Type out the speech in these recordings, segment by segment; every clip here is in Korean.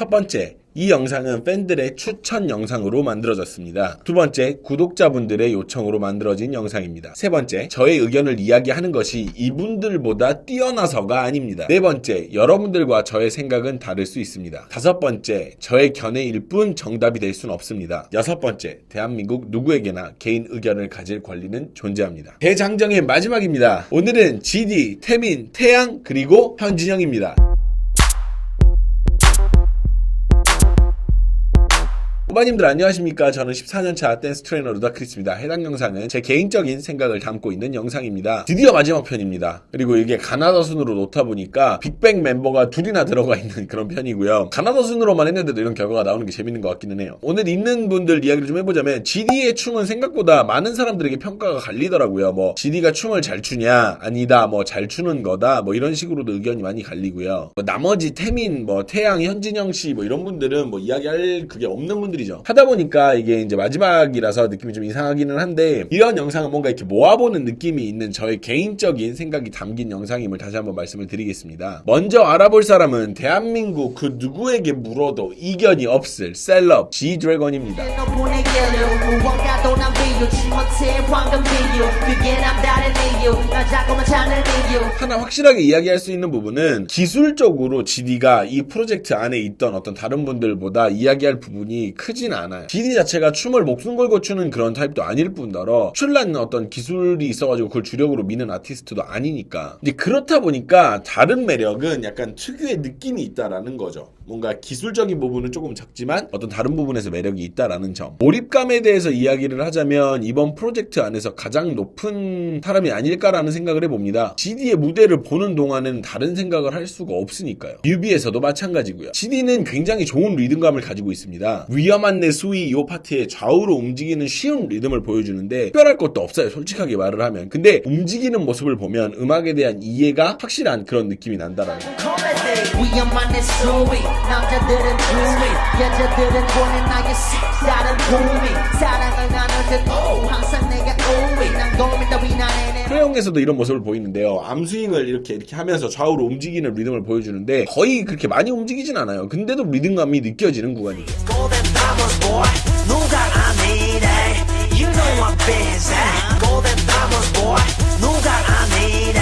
첫 번째, 이 영상은 팬들의 추천 영상으로 만들어졌습니다. 두 번째, 구독자분들의 요청으로 만들어진 영상입니다. 세 번째, 저의 의견을 이야기하는 것이 이분들보다 뛰어나서가 아닙니다. 네 번째, 여러분들과 저의 생각은 다를 수 있습니다. 다섯 번째, 저의 견해일 뿐 정답이 될 순 없습니다. 여섯 번째, 대한민국 누구에게나 개인 의견을 가질 권리는 존재합니다. 대장정의 마지막입니다. 오늘은 GD, 태민, 태양, 그리고 현진영입니다. 후반님들 안녕하십니까? 저는 14년차 댄스 트레이너 루다크리스입니다. 해당 영상은 제 개인적인 생각을 담고 있는 영상입니다. 드디어 마지막 편입니다. 그리고 이게 가나다 순으로 놓다 보니까 빅뱅 멤버가 둘이나 들어가 있는 그런 편이고요. 가나다 순으로만 했는데도 이런 결과가 나오는 게 재밌는 것 같기는 해요. 오늘 있는 분들 이야기를 좀 해보자면 GD의 춤은 생각보다 많은 사람들에게 평가가 갈리더라고요. 뭐 GD가 춤을 잘 추냐, 아니다, 뭐 잘 추는 거다, 뭐 이런 식으로도 의견이 많이 갈리고요. 뭐 나머지 태민, 뭐 태양, 현진영 씨 뭐 이런 분들은 뭐 이야기할 그게 없는 분들이 하다 보니까 이게 이제 마지막이라서 느낌이 좀 이상하기는 한데, 이런 영상은 뭔가 이렇게 모아보는 느낌이 있는 저의 개인적인 생각이 담긴 영상임을 다시 한번 말씀을 드리겠습니다. 먼저 알아볼 사람은 대한민국 그 누구에게 물어도 이견이 없을 셀럽 G-Dragon입니다. 하나 확실하게 이야기할 수 있는 부분은 기술적으로 GD가 이 프로젝트 안에 있던 어떤 다른 분들보다 이야기할 부분이 크진 않아요. GD 자체가 춤을 목숨 걸고 추는 그런 타입도 아닐 뿐더러 출란 어떤 기술이 있어가지고 그걸 주력으로 미는 아티스트도 아니니까. 이제 그렇다 보니까 다른 매력은 약간 특유의 느낌이 있다라는 거죠. 뭔가 기술적인 부분은 조금 작지만 어떤 다른 부분에서 매력이 있다라는 점. 몰입감에 대해서 이야기를 하자면 이번 프로젝트 안에서 가장 높은 사람이 아닐까라는 생각을 해봅니다. GD의 무대를 보는 동안은 다른 생각을 할 수가 없으니까요. 뮤비에서도 마찬가지고요. GD는 굉장히 좋은 리듬감을 가지고 있습니다. 위험한 내 수위 이 파트에 좌우로 움직이는 쉬운 리듬을 보여주는데 특별할 것도 없어요. 솔직하게 말을 하면. 근데 움직이는 모습을 보면 음악에 대한 이해가 확실한 그런 느낌이 난다라는 거예요. 위험한 내 수위 남자들은 주위 여자들은 보는 나의 색다른 꿈이 사랑을 나눌 때도 항상 내가 우위 난 고민 따위 나네. 프레용에서도 이런 모습을 보이는데요. 암스윙을 이렇게 하면서 좌우로 움직이는 리듬을 보여주는데 거의 그렇게 많이 움직이진 않아요. 근데도 리듬감이 느껴지는 구간이죠. 누가 아니래 You know I'm busy Golden Diamonds boy 누가 아니래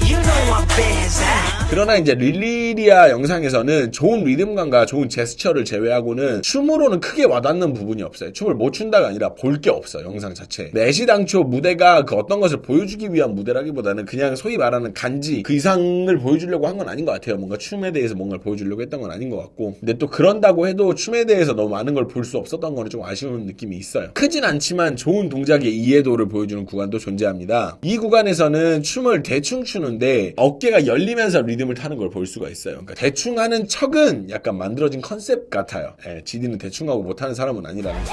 You know I'm busy. 그러나 이제 릴리리아 영상에서는 좋은 리듬감과 좋은 제스처를 제외하고는 춤으로는 크게 와닿는 부분이 없어요. 춤을 못 춘다가 아니라 볼 게 없어요. 영상 자체에. 애시당초 무대가 그 어떤 것을 보여주기 위한 무대라기보다는 그냥 소위 말하는 간지 그 이상을 보여주려고 한 건 아닌 것 같아요. 뭔가 춤에 대해서 뭔가를 보여주려고 했던 건 아닌 것 같고, 근데 또 그런다고 해도 춤에 대해서 너무 많은 걸 볼 수 없었던 거는 좀 아쉬운 느낌이 있어요. 크진 않지만 좋은 동작의 이해도를 보여주는 구간도 존재합니다. 이 구간에서는 춤을 대충 추는데 어깨가 열리면서 리듬을 타는 걸 볼 수가 있어요. 그러니까 대충 하는 척은 약간 만들어진 컨셉 같아요. GD는 대충 하고 못하는 사람은 아니라는 거.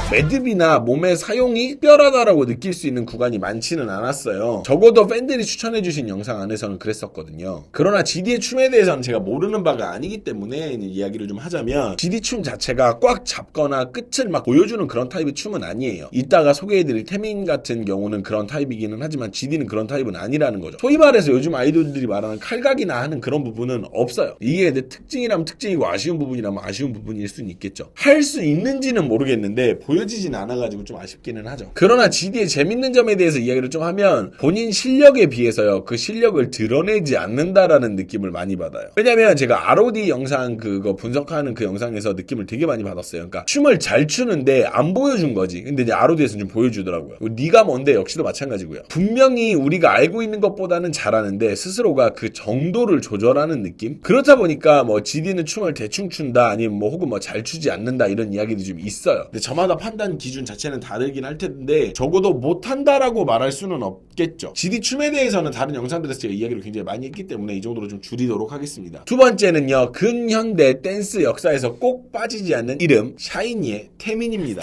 매듭이나 몸의 사용이 특별하다라고 느낄 수 있는 구간이 많지는 않았어요. 적어도 팬들이 추천해주신 영상 안에서는 그랬었거든요. 그러나 GD의 춤에 대해서는 제가 모르는 바가 아니기 때문에 이야기를 좀 하자면, GD 춤 자체가 꽉 잡거나 끝을 막 보여주는 그런 타입의 춤은 아니에요. 이따가 소개해드릴 태민 같은 경우는 그런 타입이기는 하지만 GD는 그런 타입은 아니라는 거죠. 소위 말해서 요즘 아이돌들이 말하는 칼각이나 하는 그런 부분은 없어요. 이게 내 특징이라면 특징이고 아쉬운 부분이라면 아쉬운 부분일 수는 있겠죠. 할 수 있는지는 모르겠는데 보여지진 않아가지고 좀 아쉽기는 하죠. 그러나 GD의 재밌는 점에 대해서 이야기를 좀 하면, 본인 실력에 비해서요, 그 실력을 드러내지 않는다라는 느낌을 많이 받아요. 왜냐면 제가 ROD 영상 그거 분석하는 그 영상에서 느낌을 되게 많이 받았어요. 그러니까 춤을 잘 추는데 안 보여준 거지. 근데 이제 ROD에서는 좀 보여주더라고요. 네가 뭔데 역시도 마찬가지고요. 분명히 우리가 알고 있는 것보다는 잘하는데 스스로가 그 정도를 조절하는 느낌? 그렇다 보니까 뭐 GD는 춤을 대충 춘다, 아니면 뭐 혹은 뭐 잘 추지 않는다, 이런 이야기도 좀 있어요. 근데 저마다 판단 기준 자체는 다르긴 할 텐데 적어도 못한다라고 말할 수는 없겠죠. GD 춤에 대해서는 다른 영상들에서 제가 이야기를 굉장히 많이 했기 때문에 이 정도로 좀 줄이도록 하겠습니다. 두 번째는요, 근현대 댄스 역사에서 꼭 빠지지 않는 이름, 샤이니의 태민입니다.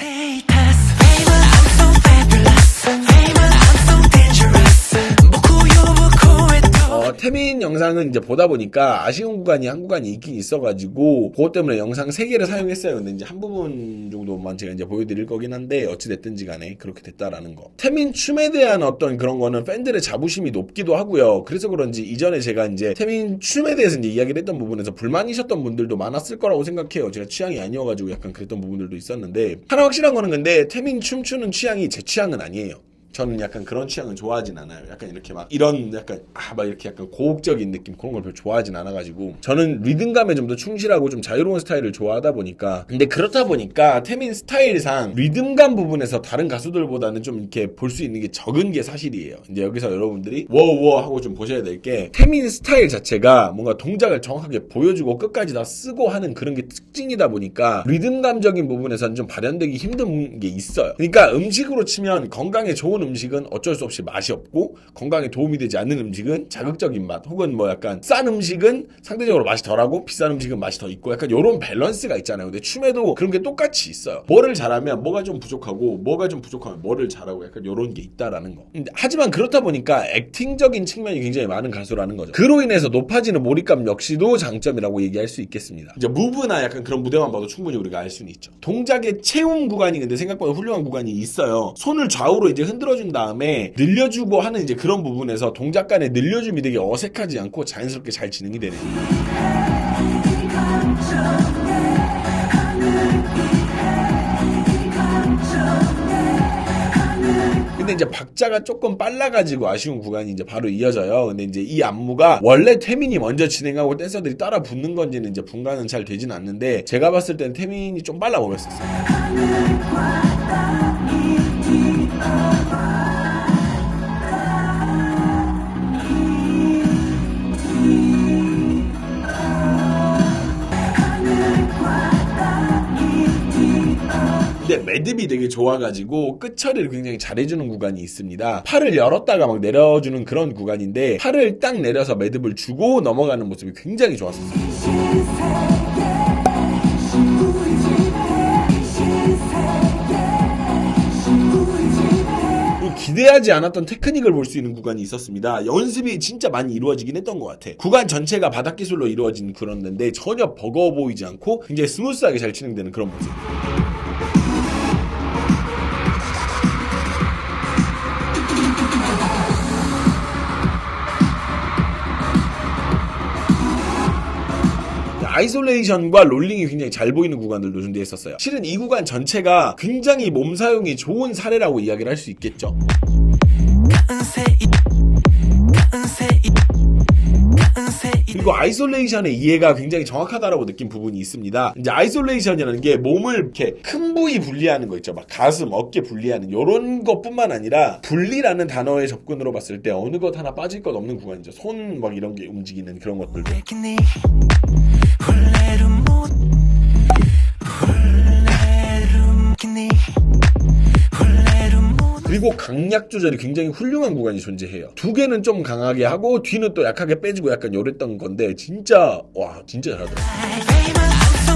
태민 영상은 이제 보다 보니까 아쉬운 구간이 한 구간이 있긴 있어가지고 그것 때문에 영상 3개를 사용했어요. 근데 이제 한 부분 정도만 제가 이제 보여드릴 거긴 한데 어찌됐든지 간에 그렇게 됐다라는 거. 태민 춤에 대한 어떤 그런 거는 팬들의 자부심이 높기도 하고요. 그래서 그런지 이전에 제가 이제 태민 춤에 대해서 이제 이야기를 했던 부분에서 불만이셨던 분들도 많았을 거라고 생각해요. 제가 취향이 아니어가지고 약간 그랬던 부분들도 있었는데 하나 확실한 거는 근데 태민 춤추는 취향이 제 취향은 아니에요. 저는 약간 그런 취향은 좋아하진 않아요. 약간 이렇게 막 이런 약간 막 이렇게 약간 고혹적인 느낌 그런 걸 별로 좋아하진 않아가지고 저는 리듬감에 좀 더 충실하고 좀 자유로운 스타일을 좋아하다 보니까 근데 그렇다 보니까 태민 스타일상 리듬감 부분에서 다른 가수들보다는 좀 이렇게 볼 수 있는 게 적은 게 사실이에요. 이제 여기서 여러분들이 워워 하고 좀 보셔야 될 게 태민 스타일 자체가 뭔가 동작을 정확하게 보여주고 끝까지 다 쓰고 하는 그런 게 특징이다 보니까 리듬감적인 부분에서는 좀 발현되기 힘든 게 있어요. 그러니까 음식으로 치면 건강에 좋은 음식은 어쩔 수 없이 맛이 없고 건강에 도움이 되지 않는 음식은 자극적인 맛 혹은 뭐 약간 싼 음식은 상대적으로 맛이 덜하고 비싼 음식은 맛이 더 있고 약간 이런 밸런스가 있잖아요. 근데 춤에도 그런 게 똑같이 있어요. 뭐를 잘하면 뭐가 좀 부족하고 뭐가 좀 부족하면 뭐를 잘하고 약간 이런 게 있다라는 거. 하지만 그렇다 보니까 액팅적인 측면이 굉장히 많은 가수라는 거죠. 그로 인해서 높아지는 몰입감 역시도 장점이라고 얘기할 수 있겠습니다. 이제 무브나 약간 그런 무대만 봐도 충분히 우리가 알 수는 있죠. 동작의 채움 구간이 근데 생각보다 훌륭한 구간이 있어요. 손을 좌우로 이제 흔들어준 다음에 늘려주고 하는 이제 그런 부분에서 동작 간의 늘려줌이 되게 어색하지 않고 자연스럽게 잘 진행이 되네요. 근데 이제 박자가 조금 빨라가지고 아쉬운 구간이 이제 바로 이어져요. 근데 이제 이 안무가 원래 태민이 먼저 진행하고 댄서들이 따라 붙는 건지는 이제 분간은 잘 되진 않는데 제가 봤을 때는 태민이 좀 빨라 보였었어요. 근데 매듭이 되게 좋아가지고 끝처리를 굉장히 잘해주는 구간이 있습니다. 팔을 열었다가 막 내려주는 그런 구간인데 팔을 딱 내려서 매듭을 주고 넘어가는 모습이 굉장히 좋았었어요. 기대하지 않았던 테크닉을 볼 수 있는 구간이 있었습니다. 연습이 진짜 많이 이루어지긴 했던 것 같아. 구간 전체가 바닥 기술로 이루어진 그런 데인데 전혀 버거워 보이지 않고 굉장히 스무스하게 잘 진행되는 그런 모습. 아이솔레이션과 롤링이 굉장히 잘 보이는 구간들도 준비했었어요. 실은 이 구간 전체가 굉장히 몸 사용이 좋은 사례라고 이야기를 할 수 있겠죠. 그리고 아이솔레이션의 이해가 굉장히 정확하다라고 느낀 부분이 있습니다. 이제 아이솔레이션이라는 게 몸을 이렇게 큰 부위 분리하는 거 있죠. 막 가슴, 어깨 분리하는 이런 것뿐만 아니라 분리라는 단어의 접근으로 봤을 때 어느 것 하나 빠질 것 없는 구간이죠. 손 막 이런 게 움직이는 그런 것들도. 그리고 강약 조절이 굉장히 훌륭한 구간이 존재해요. 두 개는 좀 강하게 하고 뒤는 또 약하게 빼주고 약간 요랬던 건데 진짜 와 진짜 잘하더라고요.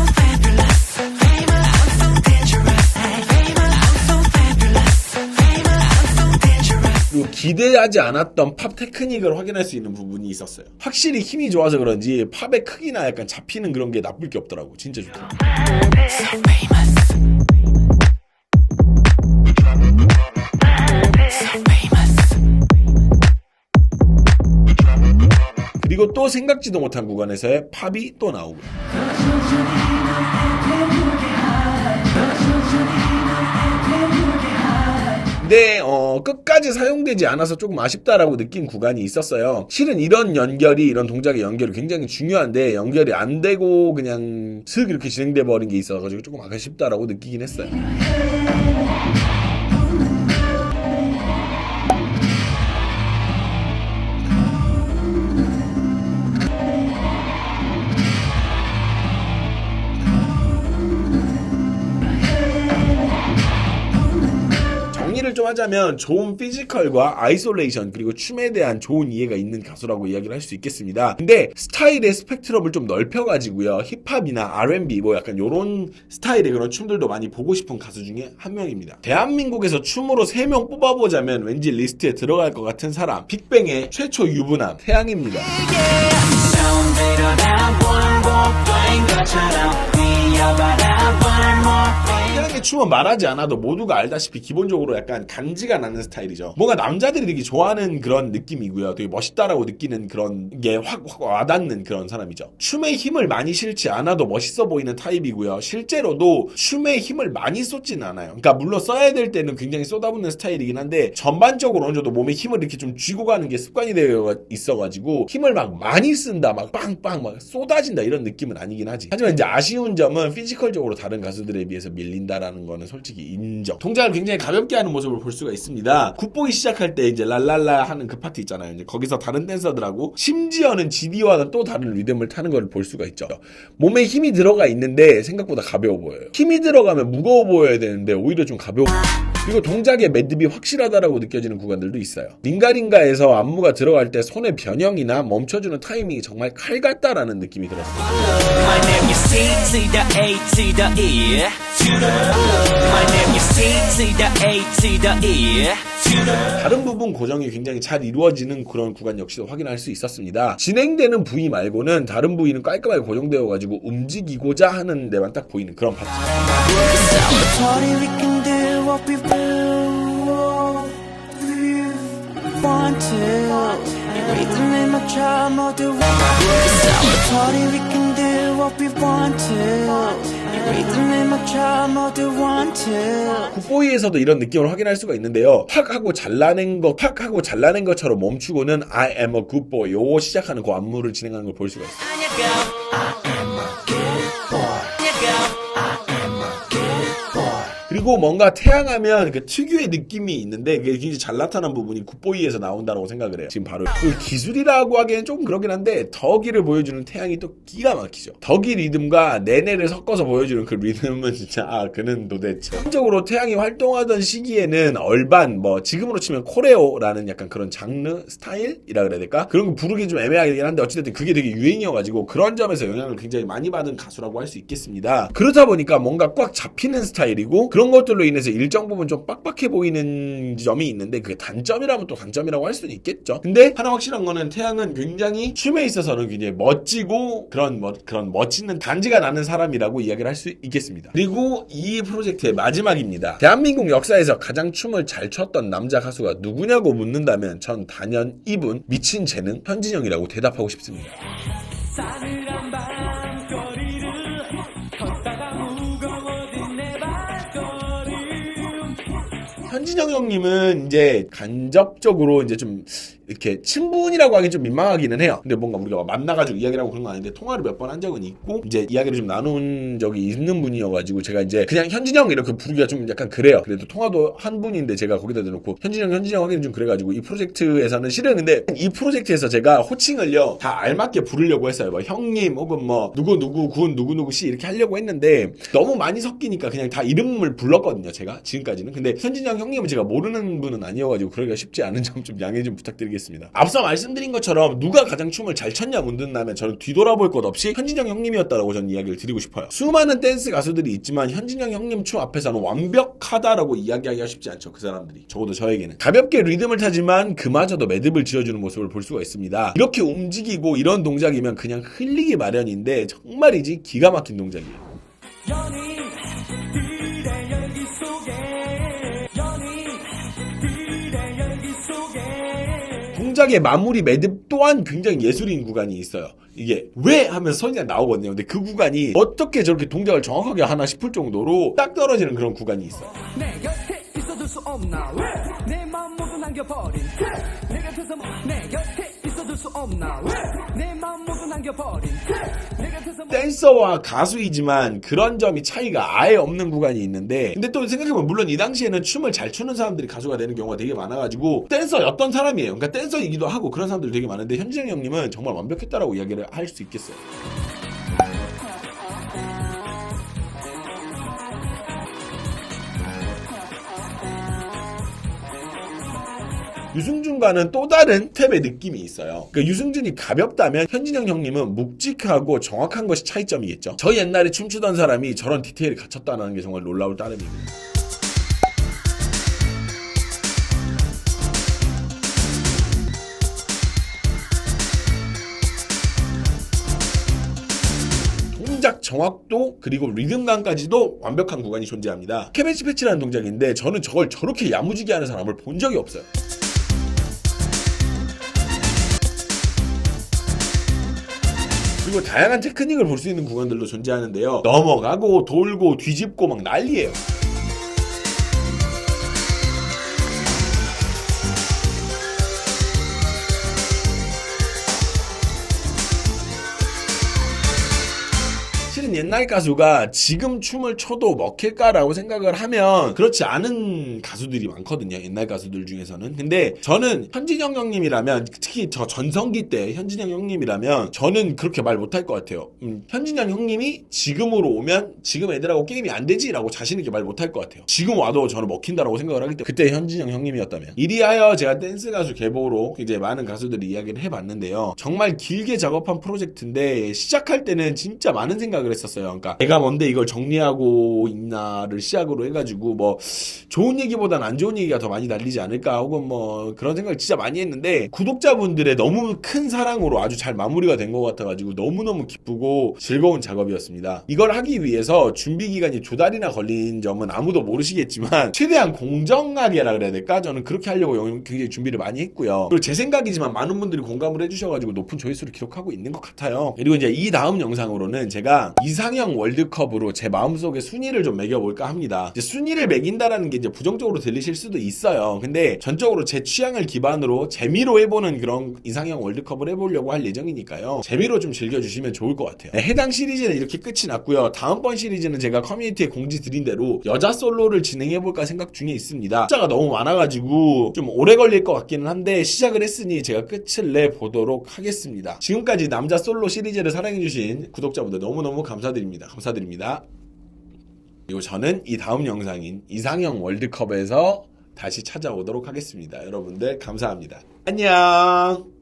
그리고 기대하지 않았던 팝 테크닉을 확인할 수 있는 부분이 있었어요. 확실히 힘이 좋아서 그런지 팝의 크기나 약간 잡히는 그런 게 나쁠 게 없더라고. 진짜 좋더라고. 그리고 또 생각지도 못한 구간에서의 팝이 또 나오고요. 근데 끝까지 사용되지 않아서 조금 아쉽다라고 느낀 구간이 있었어요. 실은 이런 연결이 이런 동작의 연결이 굉장히 중요한데 연결이 안 되고 그냥 슥 이렇게 진행돼 버린 게 있어가지고 조금 아쉽다라고 느끼긴 했어요. 좀 하자면 좋은 피지컬과 아이솔레이션 그리고 춤에 대한 좋은 이해가 있는 가수라고 이야기를 할 수 있겠습니다. 근데 스타일의 스펙트럼을 좀 넓혀가지고요, 힙합이나 R&B 뭐 약간 요런 스타일의 그런 춤들도 많이 보고 싶은 가수 중에 한 명입니다. 대한민국에서 춤으로 3명 뽑아보자면 왠지 리스트에 들어갈 것 같은 사람, 빅뱅의 최초 유부남 태양입니다. 태양의 춤은 말하지 않아도 모두가 알다시피 기본적으로 약간 간지가 나는 스타일이죠. 뭔가 남자들이 되게 좋아하는 그런 느낌이고요. 되게 멋있다라고 느끼는 그런 게 확 와닿는 그런 사람이죠. 춤에 힘을 많이 실지 않아도 멋있어 보이는 타입이고요. 실제로도 춤에 힘을 많이 쏟진 않아요. 그러니까 물론 써야 될 때는 굉장히 쏟아붓는 스타일이긴 한데 전반적으로 어느 정도 몸에 힘을 이렇게 좀 쥐고 가는 게 습관이 되어 있어가지고 힘을 막 많이 쓴다, 막 빵빵 막 쏟아진다 이런 느낌은 아니긴 하지. 하지만 이제 아쉬운 점은 피지컬적으로 다른 가수들에 비해서 밀린다라는 거는 솔직히 인정. 동작을 굉장히 가볍게 하는 모습을 볼 수가 있습니다. 굿보이 시작할 때 이제 랄랄라 하는 그 파트 있잖아요. 이제 거기서 다른 댄서들하고 심지어는 GD와는 또 다른 리듬을 타는 걸 볼 수가 있죠. 몸에 힘이 들어가 있는데 생각보다 가벼워 보여요. 힘이 들어가면 무거워 보여야 되는데 오히려 좀 가벼워. 그리고 동작의 매듭이 확실하다라고 느껴지는 구간들도 있어요. 링가링가에서 안무가 들어갈 때 손의 변형이나 멈춰주는 타이밍이 정말 칼 같다라는 느낌이 들었어요. 다른 부분 고정이 굉장히 잘 이루어지는 그런 구간 역시도 확인할 수 있었습니다. 진행되는 부위 말고는 다른 부위는 깔끔하게 고정되어가지고 움직이고자 하는 데만 딱 보이는 그런 파트. 굿보이에서도 이런 느낌을 확인할 수가 있는데요. 팍 하고 잘라낸 것처럼 멈추고는 I am a good boy 요 시작하는 그 안무를 진행하는 걸 볼 수가 있어요. 그리고 뭔가 태양하면 그 특유의 느낌이 있는데 그게 굉장히 잘 나타난 부분이 굿보이에서 나온다고 생각을 해요. 지금 바로 그 기술이라고 하기에는 조금 그렇긴 한데 덕이를 보여주는 태양이 또 기가 막히죠. 덕이 리듬과 네네를 섞어서 보여주는 그 리듬은 진짜 그는 도대체. 전적으로 태양이 활동하던 시기에는 얼반 뭐 지금으로 치면 코레오라는 약간 그런 장르 스타일이라 그래야 될까? 그런 거 부르기 좀 애매하긴 한데 어찌됐든 그게 되게 유행이어가지고 그런 점에서 영향을 굉장히 많이 받은 가수라고 할 수 있겠습니다. 그렇다 보니까 뭔가 꽉 잡히는 스타일이고 그런 것들로 인해서 일정 부분 좀 빡빡해 보이는 점이 있는데 그게 단점이라면 또 단점이라고 할 수는 있겠죠. 근데 하나 확실한 거는 태양은 굉장히 춤에 있어서는 굉장히 멋지고 그런 멋있는 간지가 나는 사람이라고 이야기를 할 수 있겠습니다. 그리고 이 프로젝트의 마지막입니다. 대한민국 역사에서 가장 춤을 잘 췄던 남자 가수가 누구냐고 묻는다면 전 단연 이분 미친 재능 현진영이라고 대답하고 싶습니다. 현진영 형님은 이제 간접적으로 이제 좀 이렇게 친분이라고 하긴 좀 민망하기는 해요. 근데 뭔가 우리가 만나가지고 이야기를 하고 그런 건 아닌데 통화를 몇 번 한 적은 있고 이제 이야기를 좀 나눈 적이 있는 분이어가지고 제가 이제 그냥 현진영 이렇게 부르기가 좀 약간 그래요. 그래도 통화도 한 분인데 제가 거기다 대놓고 현진영 하기는 좀 그래가지고 이 프로젝트에서는 실은 근데 이 프로젝트에서 제가 호칭을요 다 알맞게 부르려고 했어요. 뭐 형님 혹은 뭐 누구 군 누구 씨 이렇게 하려고 했는데 너무 많이 섞이니까 그냥 다 이름을 불렀거든요. 제가 지금까지는. 근데 현진영 형님은 제가 모르는 분은 아니어가지고 그러기가 쉽지 않은 점 좀 양해 좀 부탁드리겠습니다. 앞서 말씀드린 것처럼 누가 가장 춤을 잘 췄냐 묻는다면 저는 뒤돌아볼 것 없이 현진영 형님이었다라고 저는 이야기를 드리고 싶어요. 수많은 댄스 가수들이 있지만 현진영 형님 춤 앞에서는 완벽하다라고 이야기하기가 쉽지 않죠. 그 사람들이. 적어도 저에게는. 가볍게 리듬을 타지만 그마저도 매듭을 지어주는 모습을 볼 수가 있습니다. 이렇게 움직이고 이런 동작이면 그냥 흘리기 마련인데 정말이지 기가 막힌 동작이에요. 동작의 마무리 매듭 또한 굉장히 예술인 구간이 있어요. 이게 왜 하면 소리가 나오거든요. 근데 그 구간이 어떻게 저렇게 동작을 정확하게 하나 싶을 정도로 딱 떨어지는 그런 구간이 있어요. 내 곁에 있어줄 수 없나 왜 내 마음 모두 남겨버린 내 곁에서 내 곁에 있어줄 수 없나 왜 내 마음 모두 남겨버린 내 곁에서 댄서와 가수이지만 그런 점이 차이가 아예 없는 구간이 있는데 근데 또 생각해보면 물론 이 당시에는 춤을 잘 추는 사람들이 가수가 되는 경우가 되게 많아가지고 댄서였던 사람이에요. 그러니까 댄서이기도 하고 그런 사람들이 되게 많은데 현진영 형님은 정말 완벽했다라고 이야기를 할 수 있겠어요. 유승준과는 또 다른 스텝의 느낌이 있어요. 그러니까 유승준이 가볍다면 현진영 형님은 묵직하고 정확한 것이 차이점이겠죠. 저 옛날에 춤추던 사람이 저런 디테일이 갖췄다는 게 정말 놀라울 따름입니다. 동작 정확도 그리고 리듬감까지도 완벽한 구간이 존재합니다. 캐베치 패치라는 동작인데 저는 저걸 저렇게 야무지게 하는 사람을 본 적이 없어요. 그리고 다양한 테크닉을 볼 수 있는 구간들도 존재하는데요. 넘어가고 돌고 뒤집고 막 난리예요. 실은 옛날 가수가 지금 춤을 춰도 먹힐까라고 생각을 하면 그렇지 않은 가수들이 많거든요. 옛날 가수들 중에서는. 근데 저는 현진영 형님이라면, 특히 저 전성기 때 현진영 형님이라면 저는 그렇게 말 못할 것 같아요. 현진영 형님이 지금으로 오면 지금 애들하고 게임이 안 되지라고 자신있게 말 못할 것 같아요. 지금 와도 저는 먹힌다라고 생각을 하기 때문에. 그때 현진영 형님이었다면. 이리하여 제가 댄스 가수 계보로 이제 많은 가수들이 이야기를 해봤는데요. 정말 길게 작업한 프로젝트인데 시작할 때는 진짜 많은 생각을 했었어요. 그러니까 내가 뭔데 이걸 정리하고 있나를 시작으로 해가지고 뭐 좋은 얘기보단 안 좋은 얘기가 더 많이 달리지 않을까 혹은 뭐 그런 생각을 진짜 많이 했는데 구독자분들의 너무 큰 사랑으로 아주 잘 마무리가 된 것 같아가지고 너무너무 기쁘고 즐거운 작업이었습니다. 이걸 하기 위해서 준비 기간이 2달이나 걸린 점은 아무도 모르시겠지만 최대한 공정하게라 그래야 될까? 저는 그렇게 하려고 굉장히 준비를 많이 했고요. 그리고 제 생각이지만 많은 분들이 공감을 해주셔가지고 높은 조회수를 기록하고 있는 것 같아요. 그리고 이제 이 다음 영상으로는 제가 이상형 월드컵으로 제 마음속에 순위를 좀 매겨볼까 합니다. 이제 순위를 매긴다라는 게 이제 부정적으로 들리실 수도 있어요. 근데 전적으로 제 취향을 기반으로 재미로 해보는 그런 이상형 월드컵을 해보려고 할 예정이니까요. 재미로 좀 즐겨주시면 좋을 것 같아요. 네, 해당 시리즈는 이렇게 끝이 났고요. 다음번 시리즈는 제가 커뮤니티에 공지 드린 대로 여자 솔로를 진행해볼까 생각 중에 있습니다. 숫자가 너무 많아가지고 좀 오래 걸릴 것 같기는 한데 시작을 했으니 제가 끝을 내보도록 하겠습니다. 지금까지 남자 솔로 시리즈를 사랑해주신 구독자분들 너무너무 감사드립니다. 그리고 저는 이 다음 영상인 이상형 월드컵에서 다시 찾아오도록 하겠습니다. 여러분들 감사합니다. 안녕.